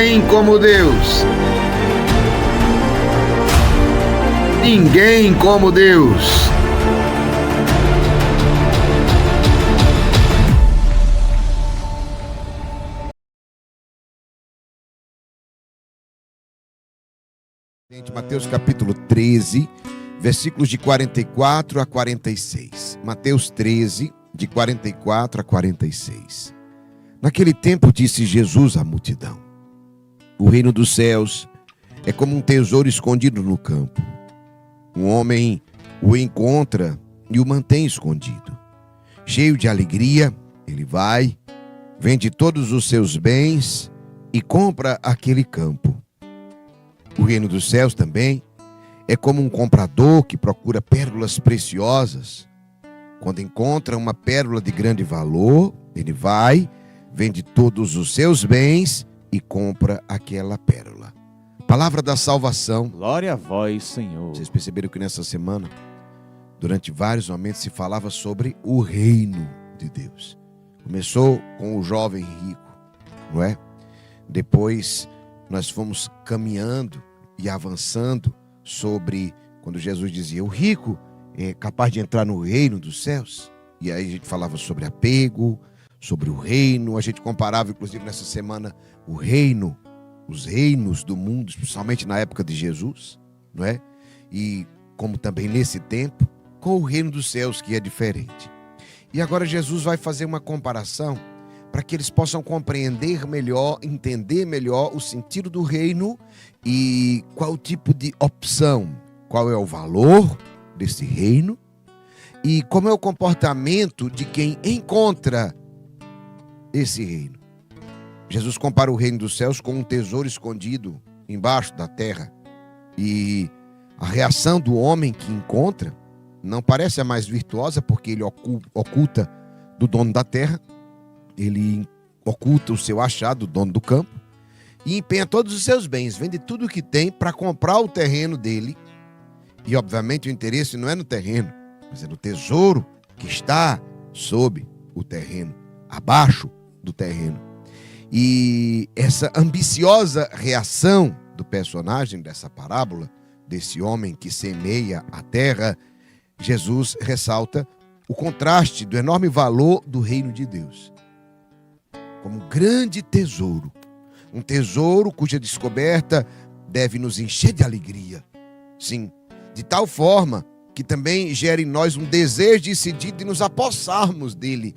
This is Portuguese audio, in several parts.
Ninguém como Deus. Ninguém como Deus. Mateus capítulo 13, versículos de 44 a 46. Mateus 13, de 44 a 46. Naquele tempo disse Jesus à multidão: o reino dos céus é como um tesouro escondido no campo. Um homem o encontra e o mantém escondido. Cheio de alegria, ele vai, vende todos os seus bens e compra aquele campo. O reino dos céus também é como um comprador que procura pérolas preciosas. Quando encontra uma pérola de grande valor, ele vai, vende todos os seus bens e compra aquela pérola. Palavra da salvação. Glória a vós, Senhor. Vocês perceberam que nessa semana, durante vários momentos, se falava sobre o reino de Deus. Começou com o jovem rico, não é? Depois nós fomos caminhando e avançando sobre quando Jesus dizia: o rico é capaz de entrar no reino dos céus. E aí a gente falava sobre apego, sobre o reino. A gente comparava, inclusive, nessa semana, o reino, os reinos do mundo, especialmente na época de Jesus, não é? E como também nesse tempo, com o reino dos céus, que é diferente. E agora Jesus vai fazer uma comparação para que eles possam compreender melhor, entender melhor o sentido do reino e qual tipo de opção, qual é o valor desse reino e como é o comportamento de quem encontra esse reino. Jesus compara o reino dos céus com um tesouro escondido embaixo da terra, e a reação do homem que encontra não parece a mais virtuosa, porque ele oculta do dono da terra, ele oculta o seu achado, o dono do campo, e empenha todos os seus bens, vende tudo o que tem para comprar o terreno dele. E obviamente o interesse não é no terreno, mas é no tesouro que está sob o terreno, abaixo do terreno. E essa ambiciosa reação do personagem dessa parábola, desse homem que semeia a terra, Jesus ressalta o contraste do enorme valor do reino de Deus como um grande tesouro, um tesouro cuja descoberta deve nos encher de alegria. Sim, de tal forma que também gera em nós um desejo decidido de nos apossarmos dele.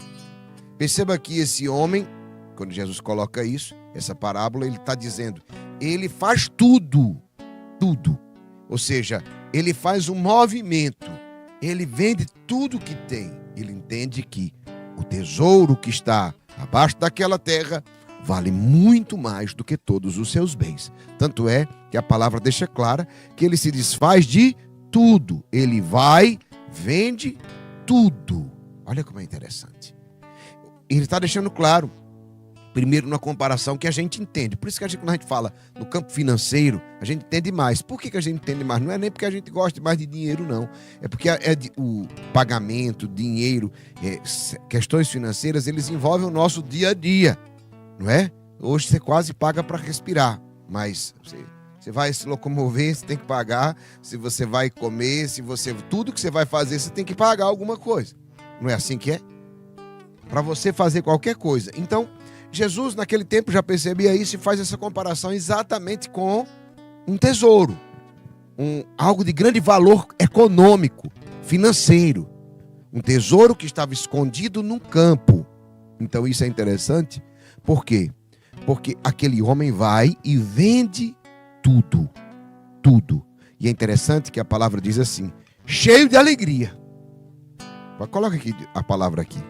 Perceba que esse homem, quando Jesus coloca isso, essa parábola, ele está dizendo, ele faz tudo. Ou seja, ele faz um movimento, ele vende tudo que tem. Ele entende que o tesouro que está abaixo daquela terra vale muito mais do que todos os seus bens. Tanto é que a palavra deixa clara que ele se desfaz de tudo. Ele vai, vende tudo. Olha como é interessante. Ele está deixando claro, primeiro, na comparação que a gente entende. Por isso que quando a gente fala no campo financeiro, a gente entende mais. Por que a gente entende mais? Não é nem porque a gente gosta mais de dinheiro, não. É porque o pagamento, dinheiro, questões financeiras, eles envolvem o nosso dia a dia, não é? Hoje você quase paga para respirar, mas você vai se locomover, você tem que pagar. Se você vai comer, tudo que você vai fazer, você tem que pagar alguma coisa. Não é assim que é? Para você fazer qualquer coisa. Então, Jesus, naquele tempo, já percebia isso e faz essa comparação exatamente com um tesouro. Algo de grande valor econômico, financeiro. Um tesouro que estava escondido num campo. Então isso é interessante. Por quê? Porque aquele homem vai e vende tudo. E é interessante que a palavra diz assim, cheio de alegria. Coloca aqui a palavra aqui.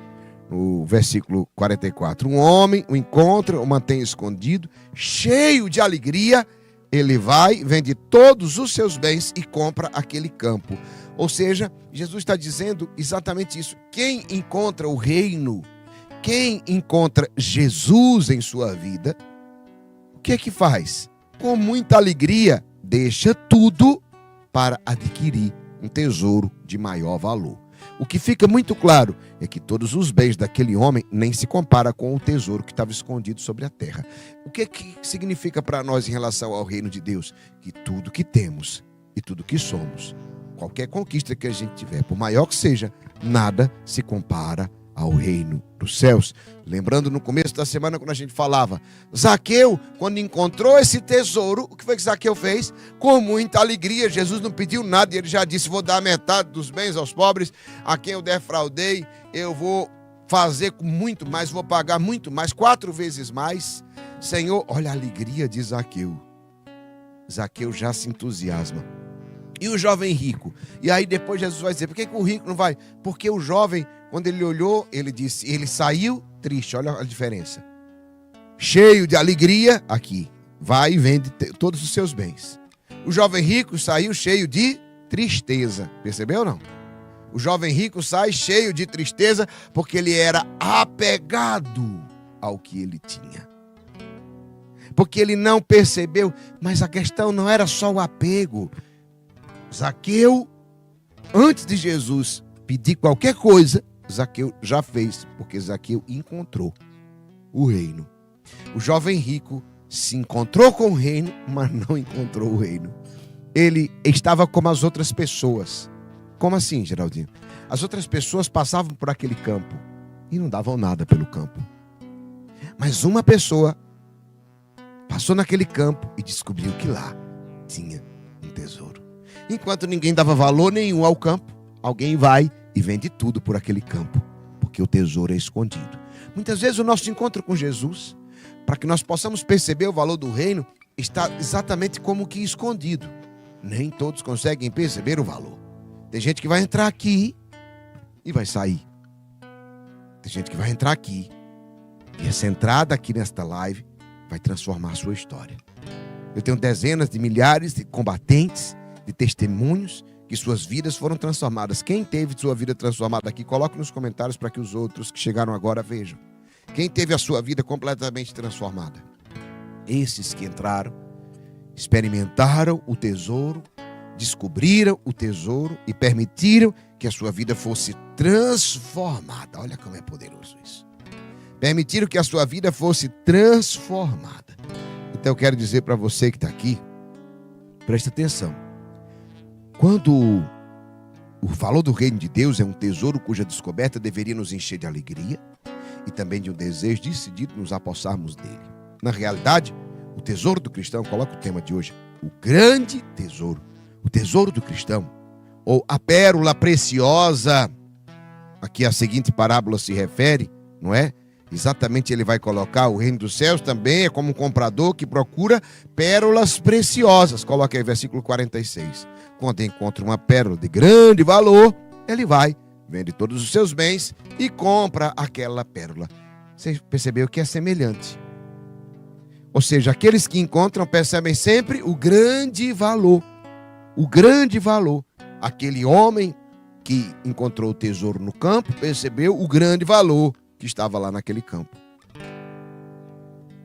No versículo 44, um homem o encontra, o mantém escondido, cheio de alegria, ele vai, vende todos os seus bens e compra aquele campo. Ou seja, Jesus está dizendo exatamente isso. Quem encontra o reino, quem encontra Jesus em sua vida, o que é que faz? Com muita alegria, deixa tudo para adquirir um tesouro de maior valor. O que fica muito claro é que todos os bens daquele homem nem se compara com o tesouro que estava escondido sobre a terra. O que significa para nós em relação ao reino de Deus? Que tudo que temos e tudo que somos, qualquer conquista que a gente tiver, por maior que seja, nada se compara ao reino dos céus. Lembrando no começo da semana quando a gente falava, Zaqueu, quando encontrou esse tesouro, o que foi que Zaqueu fez? Com muita alegria, Jesus não pediu nada e ele já disse, vou dar metade dos bens aos pobres, a quem eu defraudei, eu vou fazer com muito mais, vou pagar muito mais, 4 vezes mais. Senhor, olha a alegria de Zaqueu. Zaqueu já se entusiasma. E o jovem rico? E aí depois Jesus vai dizer, por que o rico não vai? Porque o jovem, quando ele olhou, ele disse, ele saiu triste, olha a diferença. Cheio de alegria, aqui, vai e vende todos os seus bens. O jovem rico saiu cheio de tristeza, percebeu ou não? O jovem rico sai cheio de tristeza porque ele era apegado ao que ele tinha. Porque ele não percebeu, mas a questão não era só o apego. Zaqueu, antes de Jesus pedir qualquer coisa, Zaqueu já fez, porque Zaqueu encontrou o reino. O jovem rico se encontrou com o reino, mas não encontrou o reino. Ele estava como as outras pessoas. Como assim, Geraldinho? As outras pessoas passavam por aquele campo e não davam nada pelo campo. Mas uma pessoa passou naquele campo e descobriu que lá tinha um tesouro. Enquanto ninguém dava valor nenhum ao campo, alguém vai e vende tudo por aquele campo, porque o tesouro é escondido. Muitas vezes o nosso encontro com Jesus, para que nós possamos perceber o valor do reino, está exatamente como que escondido. Nem todos conseguem perceber o valor. Tem gente que vai entrar aqui e vai sair. Tem gente que vai entrar aqui e essa entrada aqui nesta live vai transformar a sua história. Eu tenho dezenas de milhares de combatentes, de testemunhos, que suas vidas foram transformadas. Quem teve sua vida transformada aqui, coloque nos comentários para que os outros que chegaram agora vejam. Quem teve a sua vida completamente transformada? Esses que entraram, experimentaram o tesouro, descobriram o tesouro e permitiram que a sua vida fosse transformada. Olha como é poderoso isso. Permitiram que a sua vida fosse transformada. Então eu quero dizer para você que está aqui, preste atenção. Quando o valor do reino de Deus é um tesouro cuja descoberta deveria nos encher de alegria e também de um desejo decidido de nos apossarmos dele. Na realidade, o tesouro do cristão, coloca o tema de hoje, o grande tesouro. O tesouro do cristão, ou a pérola preciosa, a que a seguinte parábola se refere, não é? Exatamente, ele vai colocar o reino dos céus também é como um comprador que procura pérolas preciosas. Coloca aí versículo 46. Quando encontra uma pérola de grande valor, ele vai, vende todos os seus bens e compra aquela pérola. Você percebeu que é semelhante. Ou seja, aqueles que encontram percebem sempre o grande valor. O grande valor. Aquele homem que encontrou o tesouro no campo percebeu o grande valor que estava lá naquele campo.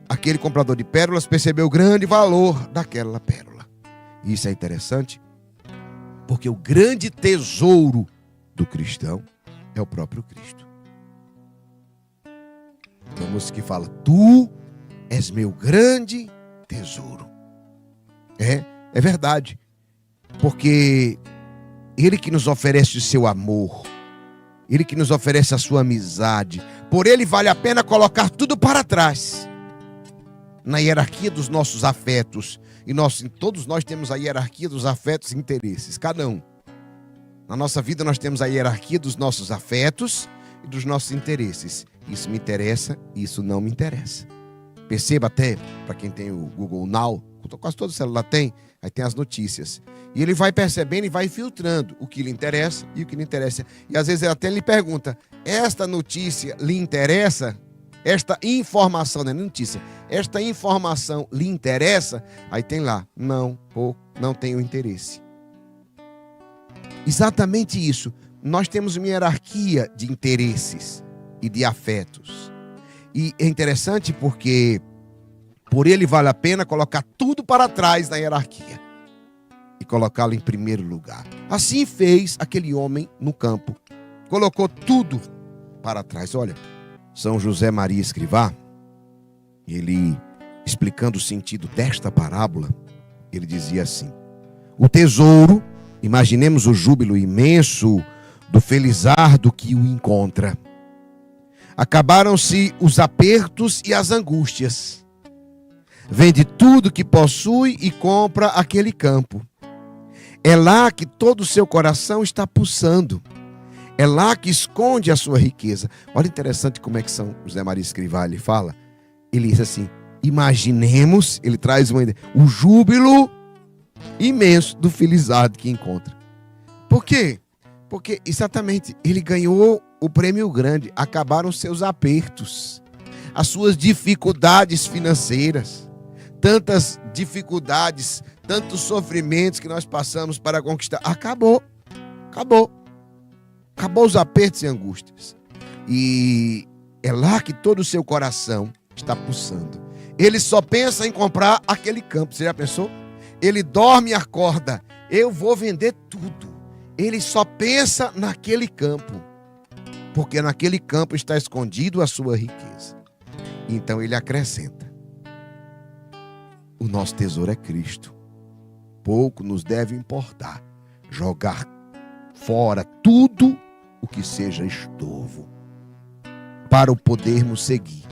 Aquele comprador de pérolas percebeu o grande valor daquela pérola. E isso é interessante, porque o grande tesouro do cristão é o próprio Cristo. Tem uma música que fala, tu és meu grande tesouro. É verdade, porque Ele que nos oferece o seu amor, Ele que nos oferece a sua amizade, por Ele vale a pena colocar tudo para trás. Na hierarquia dos nossos afetos, e todos nós temos a hierarquia dos afetos e interesses, cada um. Na nossa vida nós temos a hierarquia dos nossos afetos e dos nossos interesses. Isso me interessa, isso não me interessa. Perceba até, para quem tem o Google Now, quase todo celular tem, aí tem as notícias. E ele vai percebendo e vai filtrando o que lhe interessa e o que lhe interessa. E às vezes ele até lhe pergunta, esta notícia lhe interessa? Esta informação, não é notícia, esta informação lhe interessa? Aí tem lá, não tenho interesse. Exatamente isso. Nós temos uma hierarquia de interesses e de afetos. E é interessante porque por Ele vale a pena colocar tudo para trás na hierarquia e colocá-lo em primeiro lugar. Assim fez aquele homem no campo. colocou tudo para trás. Olha, São José Maria Escrivá, ele explicando o sentido desta parábola, ele dizia assim: o tesouro, imaginemos o júbilo imenso do felizardo que o encontra. Acabaram-se os apertos e as angústias. Vende tudo que possui e compra aquele campo. É lá que todo o seu coração está pulsando. É lá que esconde a sua riqueza. Olha interessante como é que São José Maria Escrivá ele fala. Ele diz assim: imaginemos, ele traz uma ideia, o júbilo imenso do felizardo que encontra. Por quê? Porque exatamente ele ganhou o prêmio grande. Acabaram seus apertos, as suas dificuldades financeiras, tantas dificuldades, tantos sofrimentos que nós passamos para conquistar. Acabou os apertos e angústias. E é lá que todo o seu coração está pulsando. Ele só pensa em comprar aquele campo. Você já pensou? Ele dorme e acorda: eu vou vender tudo. Ele só pensa naquele campo, porque naquele campo está escondido a sua riqueza. Então ele acrescenta: o nosso tesouro é Cristo. Pouco nos deve importar jogar fora tudo o que seja estorvo, para o podermos seguir.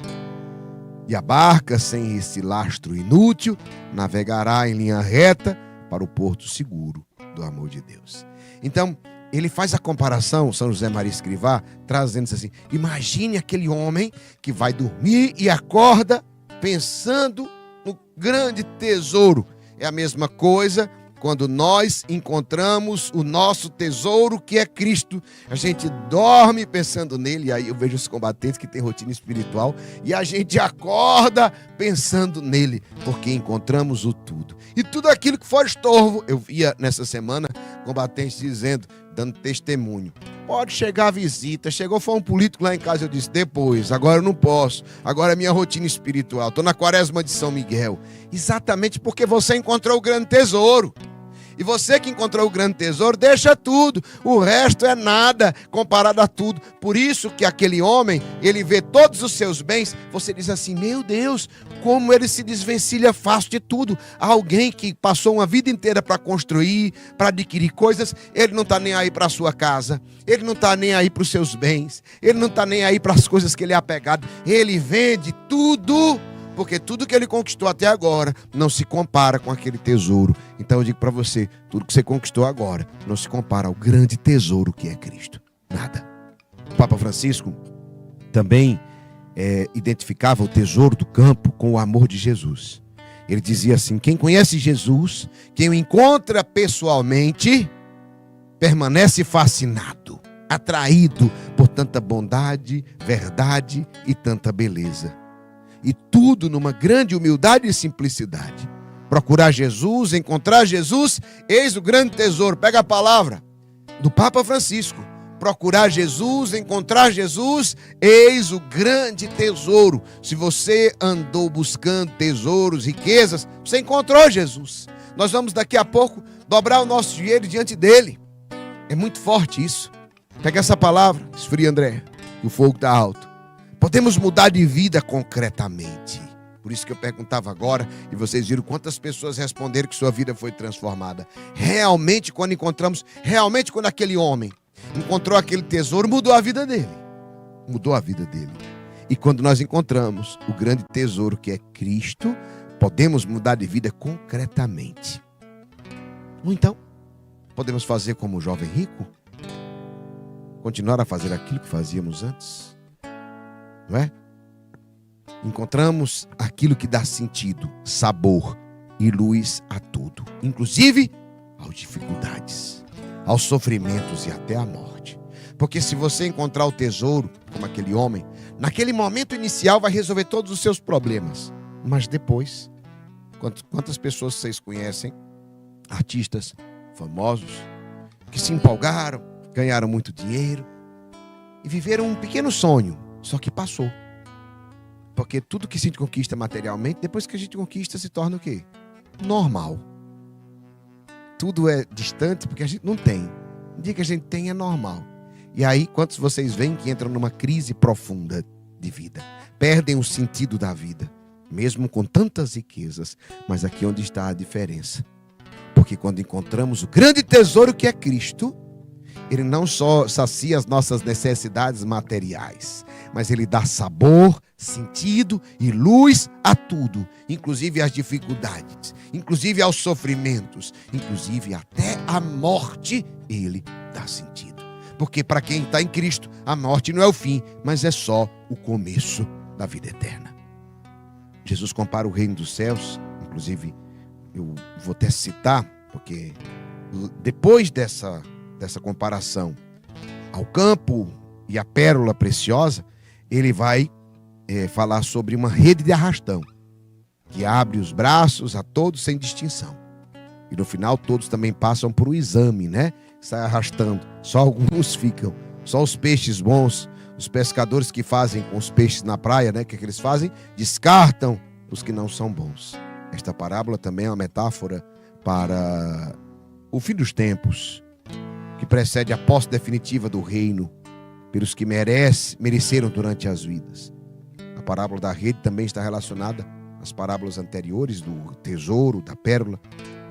E a barca, sem esse lastro inútil, navegará em linha reta para o porto seguro do amor de Deus. Então, ele faz a comparação, São José Maria Escrivá, trazendo assim: imagine aquele homem que vai dormir e acorda pensando no grande tesouro. É a mesma coisa quando nós encontramos o nosso tesouro, que é Cristo. A gente dorme pensando nele. E aí eu vejo os combatentes que têm rotina espiritual, e a gente acorda pensando nele, porque encontramos o tudo. E tudo aquilo que for estorvo, eu via nessa semana combatentes dizendo, dando testemunho: pode chegar a visita, foi um político lá em casa, eu disse: depois, agora eu não posso, agora é minha rotina espiritual, estou na quaresma de São Miguel. Exatamente porque você encontrou o grande tesouro. E você que encontrou o grande tesouro, deixa tudo, o resto é nada comparado a tudo. Por isso que aquele homem, ele vê todos os seus bens, você diz assim: meu Deus, como ele se desvencilha fácil de tudo. Alguém que passou uma vida inteira para construir, para adquirir coisas, ele não está nem aí para a sua casa, ele não está nem aí para os seus bens, ele não está nem aí para as coisas que ele é apegado. Ele vende tudo, porque tudo que ele conquistou até agora não se compara com aquele tesouro. Então eu digo para você, tudo que você conquistou agora não se compara ao grande tesouro que é Cristo. Nada. O Papa Francisco também identificava o tesouro do campo com o amor de Jesus. Ele dizia assim: quem conhece Jesus, quem o encontra pessoalmente, permanece fascinado, atraído por tanta bondade, verdade e tanta beleza. E tudo numa grande humildade e simplicidade. Procurar Jesus, encontrar Jesus, eis o grande tesouro. Pega a palavra do Papa Francisco. Procurar Jesus, encontrar Jesus, eis o grande tesouro. Se você andou buscando tesouros, riquezas, você encontrou Jesus. Nós vamos daqui a pouco dobrar o nosso dinheiro diante dele. É muito forte isso. Pega essa palavra, esfria, André, que o fogo está alto. Podemos mudar de vida concretamente. Por isso que eu perguntava agora, e vocês viram quantas pessoas responderam que sua vida foi transformada. Realmente, quando encontramos, realmente quando aquele homem encontrou aquele tesouro, mudou a vida dele. Mudou a vida dele. E quando nós encontramos o grande tesouro que é Cristo, podemos mudar de vida concretamente. Ou então, podemos fazer como o jovem rico? Continuar a fazer aquilo que fazíamos antes? Não é? Encontramos aquilo que dá sentido, sabor e luz a tudo, inclusive às dificuldades, aos sofrimentos e até à morte. Porque se você encontrar o tesouro, como aquele homem, naquele momento inicial vai resolver todos os seus problemas. Mas depois, quantas pessoas vocês conhecem, artistas famosos, que se empolgaram, ganharam muito dinheiro e viveram um pequeno sonho, só que passou. Porque tudo que a gente conquista materialmente, depois que a gente conquista, se torna o quê? Normal. Tudo é distante porque a gente não tem. O dia que a gente tem é normal. E aí, quantos vocês veem que entram numa crise profunda de vida? Perdem o sentido da vida, mesmo com tantas riquezas. Mas aqui é onde está a diferença. Porque quando encontramos o grande tesouro que é Cristo, Ele não só sacia as nossas necessidades materiais, mas Ele dá sabor, sentido e luz a tudo, inclusive às dificuldades, inclusive aos sofrimentos, inclusive até a morte, Ele dá sentido. Porque para quem está em Cristo, a morte não é o fim, mas é só o começo da vida eterna. Jesus compara o reino dos céus, inclusive eu vou até citar, porque depois dessa comparação ao campo e a pérola preciosa, ele vai falar sobre uma rede de arrastão, que abre os braços a todos sem distinção. E no final todos também passam por um exame, né? Sai arrastando, só alguns ficam, só os peixes bons. Os pescadores que fazem com os peixes na praia, né? O que eles fazem? Descartam os que não são bons. Esta parábola também é uma metáfora para o fim dos tempos, que precede a posse definitiva do reino pelos que mereceram durante as vidas. A parábola da rede também está relacionada às parábolas anteriores do tesouro, da pérola,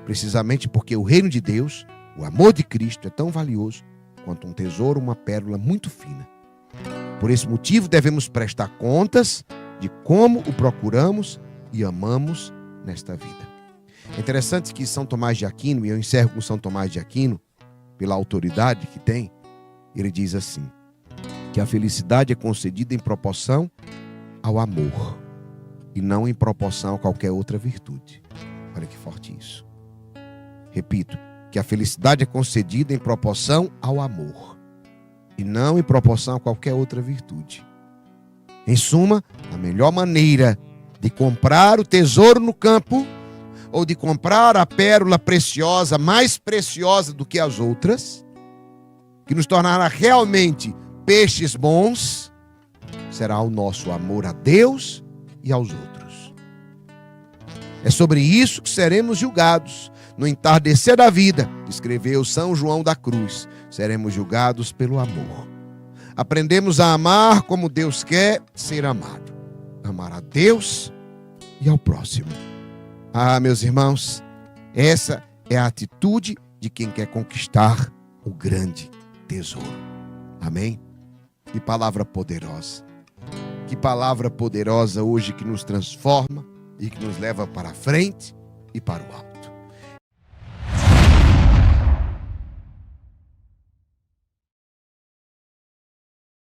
precisamente porque o reino de Deus, o amor de Cristo, é tão valioso quanto um tesouro, uma pérola muito fina. Por esse motivo devemos prestar contas de como o procuramos e amamos nesta vida. É interessante que São Tomás de Aquino, e eu encerro com São Tomás de Aquino, pela autoridade que tem, ele diz assim, que a felicidade é concedida em proporção ao amor e não em proporção a qualquer outra virtude. Olha que forte isso. Repito, que a felicidade é concedida em proporção ao amor e não em proporção a qualquer outra virtude. Em suma, a melhor maneira de comprar o tesouro no campo ou de comprar a pérola preciosa, mais preciosa do que as outras, que nos tornará realmente peixes bons, será o nosso amor a Deus e aos outros. É sobre isso que seremos julgados. No entardecer da vida, escreveu São João da Cruz, seremos julgados pelo amor. Aprendemos a amar como Deus quer ser amado. Amar a Deus e ao próximo. Ah, meus irmãos, essa é a atitude de quem quer conquistar o grande tesouro. Amém? Que palavra poderosa. Que palavra poderosa hoje que nos transforma e que nos leva para a frente e para o alto.